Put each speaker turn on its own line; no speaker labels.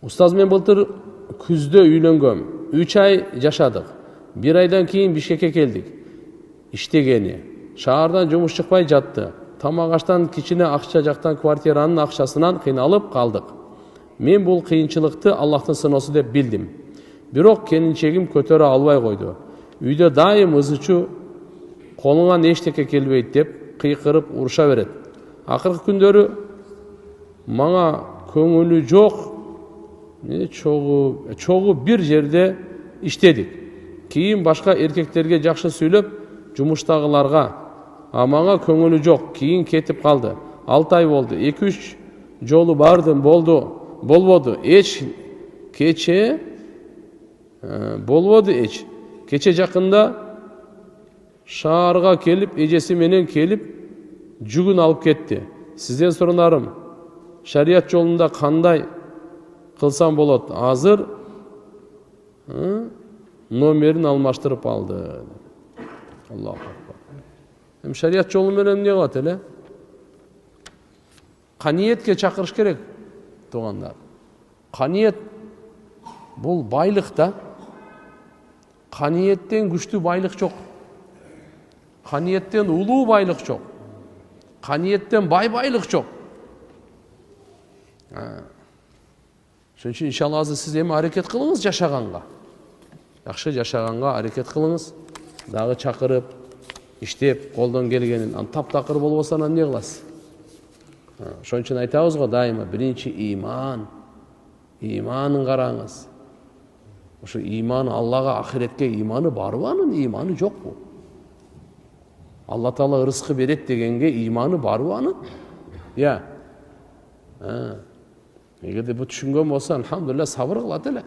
Устаз, мен былтыр күздө үйлөнгөм. 3 ай жашадык. 1 айдан кийин Бишкекке келдик. Иштегени. Шаардан жумуш чыкпай жатты. Тамак аштан кичине акча жактан квартиранын акчасынан кыйналып калдык. Мен бул кыйынчылыкты Аллахтын сыноосу деп билдим. Бирок келинчегим көтөрө албай койду. Үйдө дайым ызычуу, колуңан эчтеке келбейт деп кыйкырып уруша берет. Акыркы күндөрү мага көңүлү жок, чогуу бир жерде иштедик. Кийин башка эркектерге жакшы сүйлөп, жумуштагыларга, а мага көңүлү жок, кийин кетип калды. 6 ай болду. 2-3 жолу бардым, болбоду. Кече жакында шаарга келип, эжеси менен келип, жүгүн алып кетти. Сизден суранарым, шарият жолунда кандай кылсам болот? Азыр номерин алмаштырып алды. Аллаху акбар. Эми шарият жолу менен эмне кылат эле? Каниетке чакырыш керек, туугандар. Каниет бул байлык да. Каниеттен күчтүү байлык жок. Каниеттен улуу байлык жок. Каниеттен байлык жок. Ошон үчүн иншалла азыр сиз эми аракет кылыңыз жашаганга. Жакшы жашаганга аракет кылыңыз. Дагы чакырып, иштеп, колдон келгенин. Таптакыр болбосо анан эмне кыласыз? Ошон үчүн айтабыз го дайыма, биринчи иман. Иманын караңыз. Ошо иман Аллага, ахиретке иманы барбы анын? Иманы жокпу? Алла Таала рызкы берет дегенге иманы барбы анын? Я. Эгерде бу түшүнгөн болсо, алхамдулилlah, сабыр кылат эле.